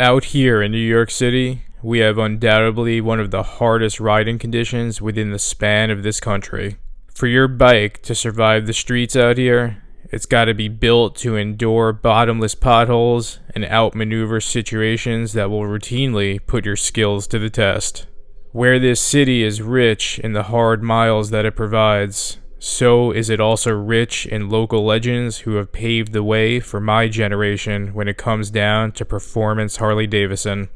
Out here in New York City, we have undoubtedly one of the hardest riding conditions within the span of this country. For your bike to survive the streets out here, it's got to be built to endure bottomless potholes and outmaneuver situations that will routinely put your skills to the test. Where this city is rich in the hard miles that it provides, so is it also rich in local legends who have paved the way for my generation when it comes down to performance Harley-Davidson.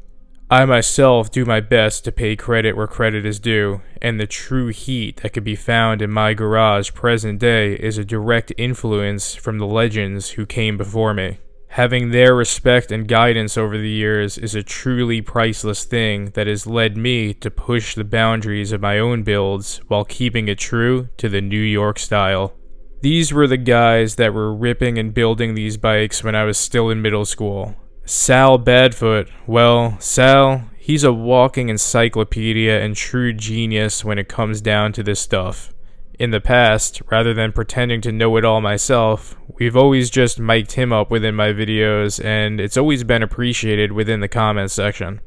I myself do my best to pay credit where credit is due, and the true heat that can be found in my garage present day is a direct influence from the legends who came before me. Having their respect and guidance over the years is a truly priceless thing that has led me to push the boundaries of my own builds while keeping it true to the New York style. These were the guys that were ripping and building these bikes when I was still in middle school. Sal Badfoot, well, Sal, he's a walking encyclopedia and true genius when it comes down to this stuff. In the past, rather than pretending to know it all myself, we've always just mic'd him up within my videos, and it's always been appreciated within the comments section.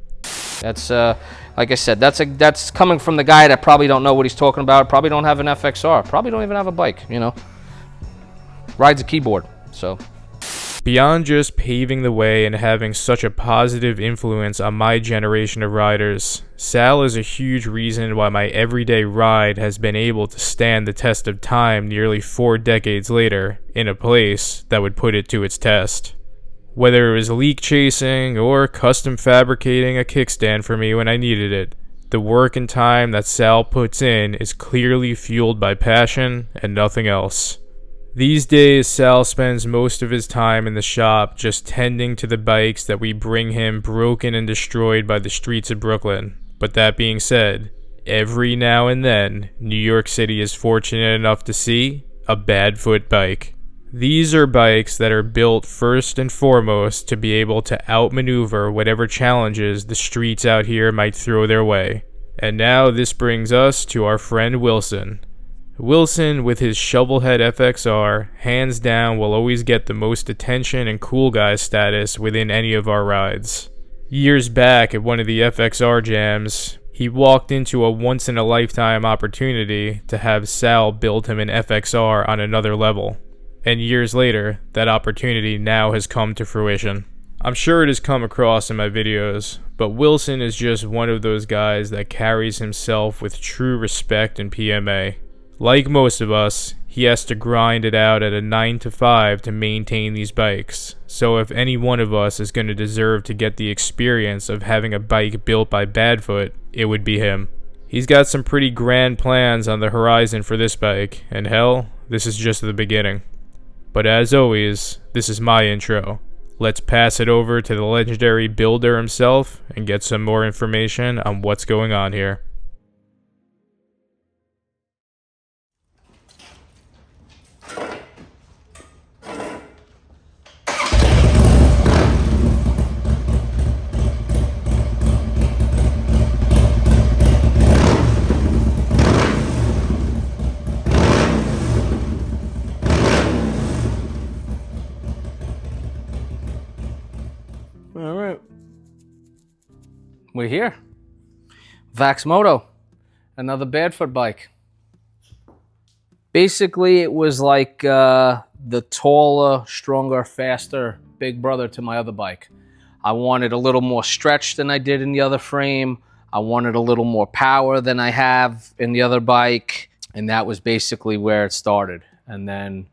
That's, like I said, that's coming from the guy that probably don't know what he's talking about, probably don't have an FXR, probably don't even have a bike, you know. Rides a keyboard, so. Beyond just paving the way and having such a positive influence on my generation of riders, Sal is a huge reason why my everyday ride has been able to stand the test of time nearly 4 decades later in a place that would put it to its test. Whether it was leak chasing or custom fabricating a kickstand for me when I needed it, the work and time that Sal puts in is clearly fueled by passion and nothing else. These days, Sal spends most of his time in the shop just tending to the bikes that we bring him broken and destroyed by the streets of Brooklyn. But that being said, every now and then, New York City is fortunate enough to see a Badfoot bike. These are bikes that are built first and foremost to be able to outmaneuver whatever challenges the streets out here might throw their way. And now this brings us to our friend Wilson. Wilson, with his shovelhead FXR, hands down will always get the most attention and cool guy status within any of our rides. Years back at one of the FXR jams, he walked into a once-in-a-lifetime opportunity to have Sal build him an FXR on another level. And years later, that opportunity now has come to fruition. I'm sure it has come across in my videos, but Wilson is just one of those guys that carries himself with true respect and PMA. Like most of us, he has to grind it out at a 9 to 5 to maintain these bikes. So if any one of us is going to deserve to get the experience of having a bike built by Badfoot, it would be him. He's got some pretty grand plans on the horizon for this bike, and hell, this is just the beginning. But as always, this is my intro. Let's pass it over to the legendary builder himself and get some more information on what's going on here. All right, we're here. Vaxmoto, another Badfoot bike. Basically, it was like the taller, stronger, faster big brother to my other bike. I wanted a little more stretch than I did in the other frame. I wanted a little more power than I have in the other bike. And that was basically where it started. And then,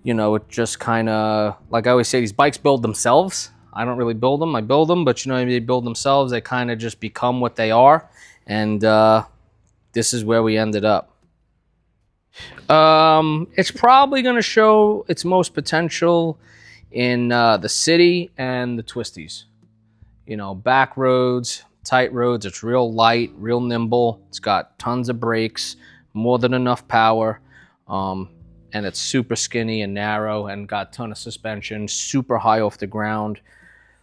you know, it just kind of, like I always say, these bikes build themselves. I don't really build them. I build them, but you know, they build themselves. They kind of just become what they are. And this is where we ended up. It's probably going to show its most potential in the city and the twisties. You know, back roads, tight roads. It's real light, real nimble. It's got tons of brakes, more than enough power. And it's super skinny and narrow and got a ton of suspension, super high off the ground.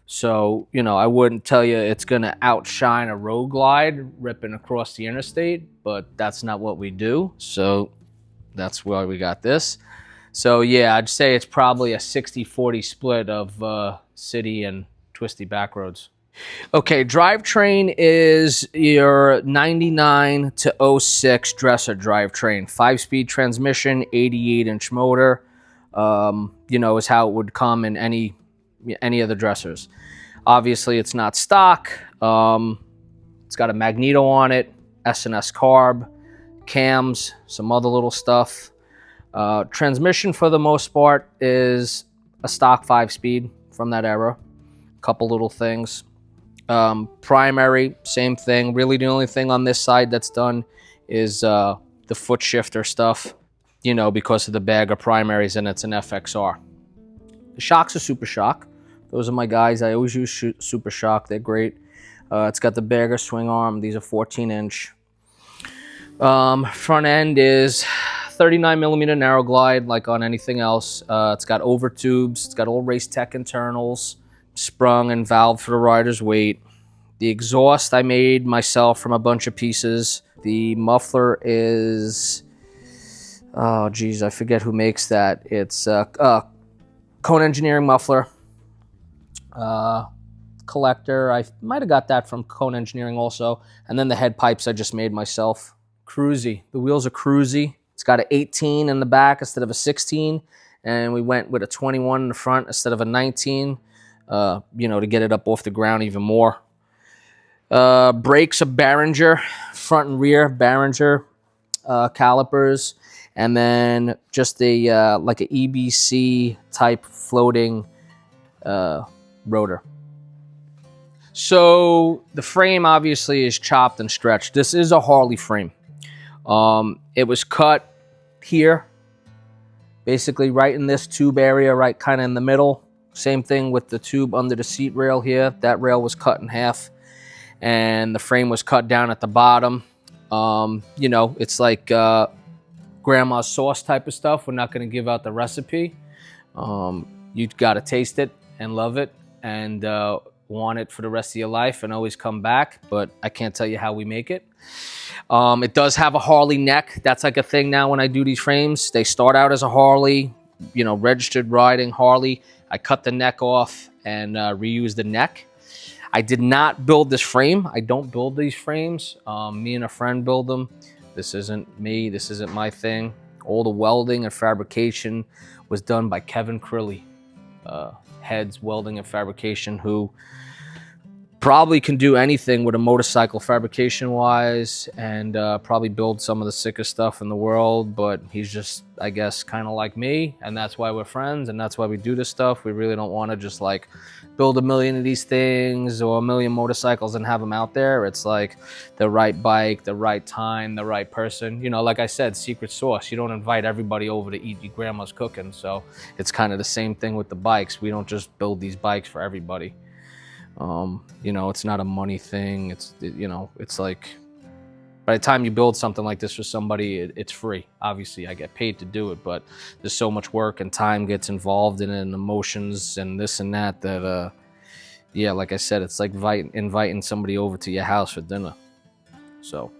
So, you know, I wouldn't tell you it's going to outshine a road glide ripping across the interstate, but that's not what we do. So that's why we got this. So yeah, I'd say it's probably a 60-40 split of city and twisty back roads. Okay, drivetrain is your 99 to 06 dresser drivetrain. 5-speed transmission, 88-inch motor, is how it would come in any of the dressers. Obviously, it's not stock. It's got a magneto on it, S&S carb, cams, some other little stuff. Transmission, for the most part, is a stock 5-speed from that era. Couple little things. Primary, same thing. Really, the only thing on this side that's done is the foot shifter stuff, because of the bag of primaries, and it's an FXR. The shocks are Super Shock. Those are my guys. I always use Super Shock. They're great. It's got the bagger swing arm. These are 14-inch. Front end is 39 millimeter narrow glide, like on anything else. It's got over tubes. It's got all Race Tech internals, sprung and valved for the rider's weight. The exhaust I made myself from a bunch of pieces. The muffler is, oh geez, I forget who makes that. It's Cone Engineering muffler. Collector, I might have got that from Cone Engineering also. And then the head pipes I just made myself. Cruisy. The wheels are cruisy. It's got an 18 in the back instead of a 16. And we went with a 21 in the front instead of a 19, to get it up off the ground even more. Brakes are Behringer, front and rear Behringer calipers. And then just a like an EBC type floating rotor. So the frame obviously is chopped and stretched. This is a Harley frame. It was cut here, basically right in this tube area, right kind of in the middle. Same thing with the tube under the seat rail here. That rail was cut in half, and the frame was cut down at the bottom. It's like grandma's sauce type of stuff. We're not going to give out the recipe. You got to taste it and love it and want it for the rest of your life and always come back, but I can't tell you how we make it. It does have a Harley neck. That's like a thing now when I do these frames. They start out as a Harley, registered riding Harley. I cut the neck off and reused the neck. I did not build this frame. I don't build these frames. Me and a friend build them. This isn't me. This isn't my thing. All the welding and fabrication was done by Kevin Crilly, Heads Welding and Fabrication, who probably can do anything with a motorcycle fabrication wise, and probably build some of the sickest stuff in the world, but he's just, I guess, kind of like me, and that's why we're friends, and that's why we do this stuff. We really don't want to just like build a million of these things or a million motorcycles and have them out there. It's like the right bike, the right time, the right person. Like I said, secret sauce. You don't invite everybody over to eat your grandma's cooking, so it's kind of the same thing with the bikes. We don't just build these bikes for everybody. It's not a money thing. It's like by the time you build something like this for somebody, it's free. Obviously, I get paid to do it, but there's so much work and time gets involved in it, and emotions and this and that, like I said, it's like inviting somebody over to your house for dinner. So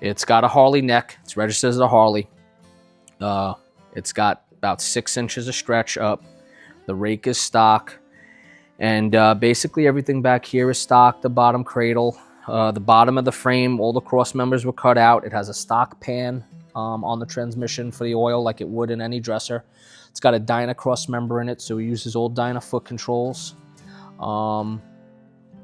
it's got a Harley neck. It's registered as a Harley. It's got about 6 inches of stretch up. The rake is stock. And basically everything back here is stock. The bottom cradle, the bottom of the frame, all the cross members were cut out. It has a stock pan on the transmission for the oil like it would in any dresser. It's got a Dyna cross member in it, so we use his old Dyna foot controls. And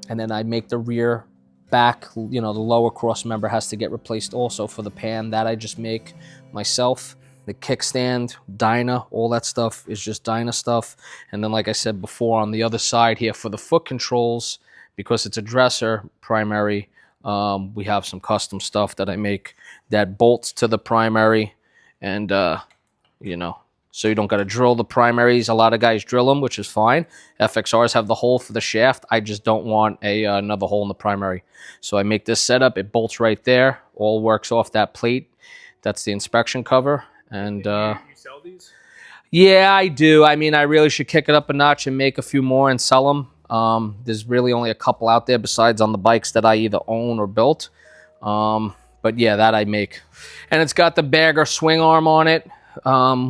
then I make the rear back, the lower cross member has to get replaced also for the pan. That I just make myself. The kickstand, Dyna, all that stuff is just Dyna stuff. And then, like I said before, on the other side here for the foot controls, because it's a dresser primary, we have some custom stuff that I make that bolts to the primary. And, so you don't got to drill the primaries. A lot of guys drill them, which is fine. FXRs have the hole for the shaft. I just don't want another hole in the primary. So I make this setup. It bolts right there. All works off that plate. That's the inspection cover. And you sell these? Yeah, I do. I mean, I really should kick it up a notch and make a few more and sell them. There's really only a couple out there besides on the bikes that I either own or built. But yeah, that I make. And it's got the bagger swing arm on it.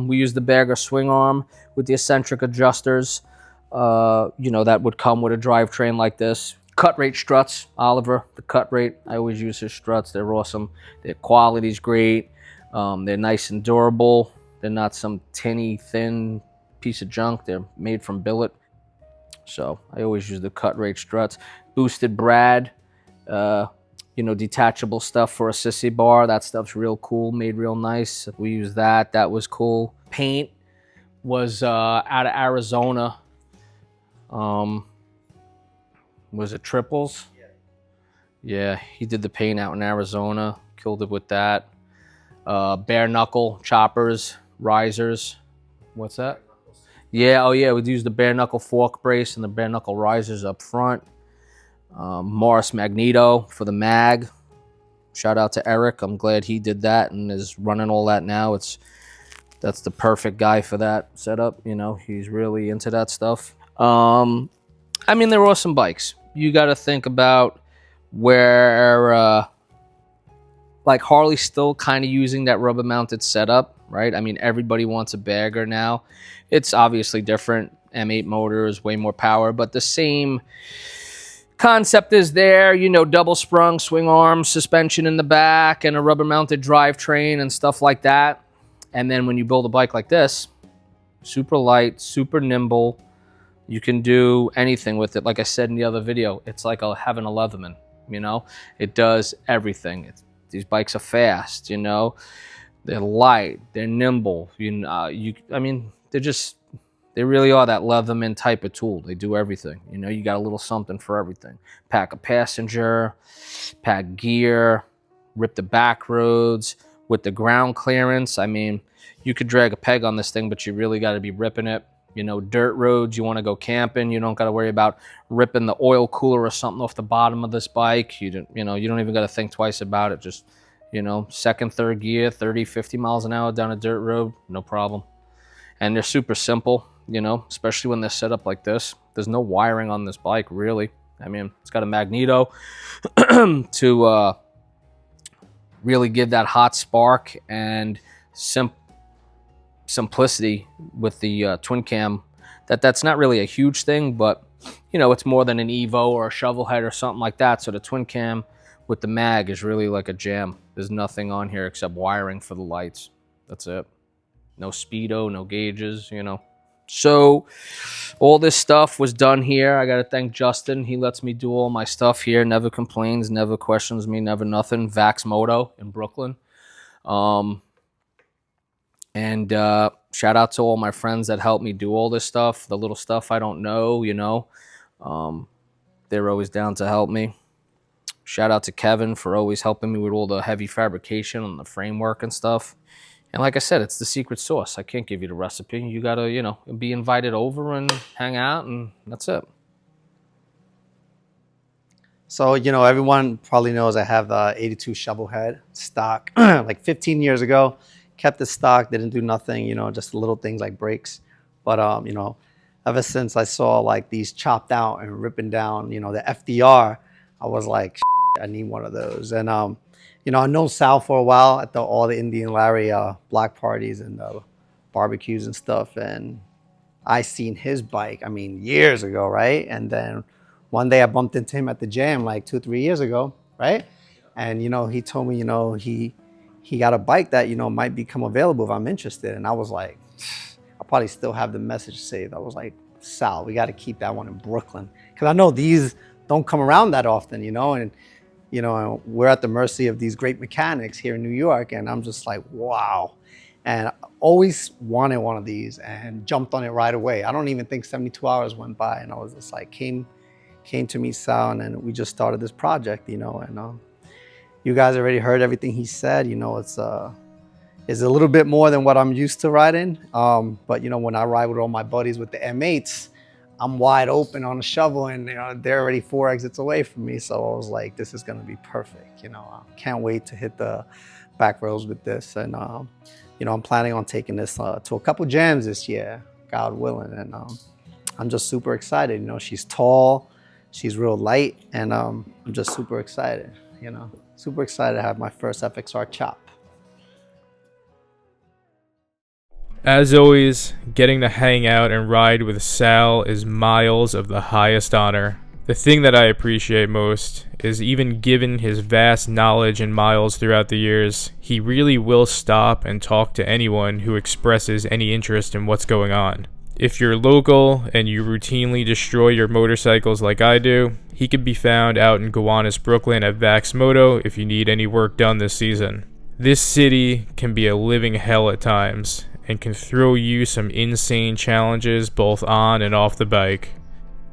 We use the bagger swing arm with the eccentric adjusters. That would come with a drivetrain like this. cut rate struts, Oliver, the cut rate. I always use his struts. They're awesome. Their quality's great. They're nice and durable. They're not some tinny, thin piece of junk. They're made from billet. So I always use the cut rate struts. Boosted Brad, you know, detachable stuff for a sissy bar. That stuff's real cool, made real nice. We use that. That was cool. Paint was out of Arizona. Was it Triples? Yeah, he did the paint out in Arizona. Killed it with that. Bare knuckle choppers, risers. What's that? Yeah, oh yeah, we'd use the bare knuckle fork brace and the bare knuckle risers up front. Morris Magneto for the mag. Shout out to Eric. I'm glad he did that and is running all that now. That's the perfect guy for that setup. You know, he's really into that stuff. I mean, they're awesome bikes. You got to think about where, like Harley's still kind of using that rubber mounted setup, right? I mean, everybody wants a bagger now. It's obviously different. M8 motors, way more power, but the same concept is there, you know, double sprung swing arm suspension in the back and a rubber mounted drivetrain and stuff like that. And then when you build a bike like this, super light, super nimble, you can do anything with it. Like I said in the other video, it's like having a Leatherman, you know? It does everything. These bikes are fast, you know? They're light, they're nimble. I mean, they really are that Leatherman type of tool. They do everything. You know, you got a little something for everything. Pack a passenger, pack gear, rip the back roads with the ground clearance. I mean, you could drag a peg on this thing, but you really got to be ripping it. You know, dirt roads, you want to go camping, you don't got to worry about ripping the oil cooler or something off the bottom of this bike. You don't even got to think twice about it. Just, you know, second, third gear, 30, 50 miles an hour down a dirt road, no problem. And they're super simple, you know, especially when they're set up like this. There's no wiring on this bike, really. I mean, it's got a magneto to really give that hot spark and simplicity with the twin cam. That's not really a huge thing, but you know, it's more than an Evo or a shovel head or something like that. So the twin cam with the mag is really like a jam. There's nothing on here except wiring for the lights. That's it. No speedo, no gauges, you know. So all this stuff was done here. I got to thank Justin. He lets me do all my stuff here. Never complains, never questions me, never nothing. Vax Moto in Brooklyn. And shout out to all my friends that helped me do all this stuff. The little stuff I don't know, you know. They're always down to help me. Shout out to Kevin for always helping me with all the heavy fabrication and the framework and stuff. And like I said, it's the secret sauce. I can't give you the recipe. You got to, you know, be invited over and hang out, and that's it. So, you know, everyone probably knows I have the 82 shovel head stock like 15 years ago. Kept the stock, didn't do nothing, you know, just little things like brakes. But, you know, ever since I saw like these chopped out and ripping down, you know, the FDR, I was like, I need one of those. And, you know, I know Sal for a while at all the Indian Larry block parties and barbecues and stuff. And I seen his bike, I mean, years ago, right? And then one day I bumped into him at the jam like 2-3 years ago, right? And, you know, he told me, you know, he got a bike that, you know, might become available if I'm interested. And I was like, I probably still have the message saved. I was like, Sal, we got to keep that one in Brooklyn. Because I know these don't come around that often, you know, and, you know, we're at the mercy of these great mechanics here in New York. And I'm just like, wow. And I always wanted one of these and jumped on it right away. I don't even think 72 hours went by. And I was just like, came to meet Sal, and then we just started this project, you know, and you guys already heard everything he said. You know, it's a little bit more than what I'm used to riding. But, you know, when I ride with all my buddies with the M8s, I'm wide open on a shovel, and, you know, they're already 4 exits away from me. So I was like, this is going to be perfect. You know, I can't wait to hit the back roads with this. And, you know, I'm planning on taking this to a couple jams this year, God willing. And I'm just super excited. You know, she's tall, she's real light, and I'm just super excited, you know. Super excited to have my first FXR chop. As always, getting to hang out and ride with Sal is miles of the highest honor. The thing that I appreciate most is, even given his vast knowledge and miles throughout the years, he really will stop and talk to anyone who expresses any interest in what's going on. If you're local and you routinely destroy your motorcycles like I do, he can be found out in Gowanus, Brooklyn at Vax Moto if you need any work done this season. This city can be a living hell at times and can throw you some insane challenges both on and off the bike.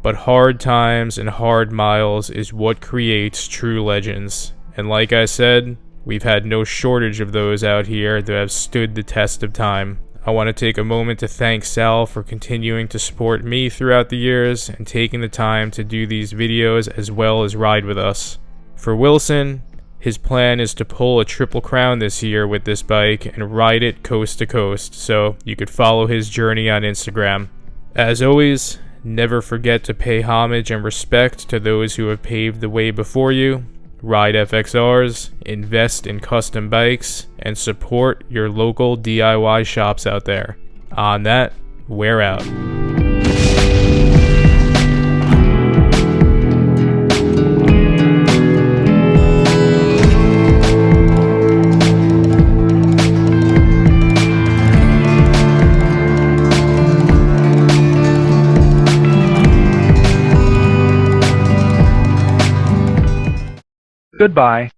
But hard times and hard miles is what creates true legends. And like I said, we've had no shortage of those out here that have stood the test of time. I want to take a moment to thank Sal for continuing to support me throughout the years and taking the time to do these videos as well as ride with us. For Wilson, his plan is to pull a triple crown this year with this bike and ride it coast to coast, so you could follow his journey on Instagram. As always, never forget to pay homage and respect to those who have paved the way before you. Ride FXRs, invest in custom bikes, and support your local DIY shops out there. On that, we're out. Goodbye.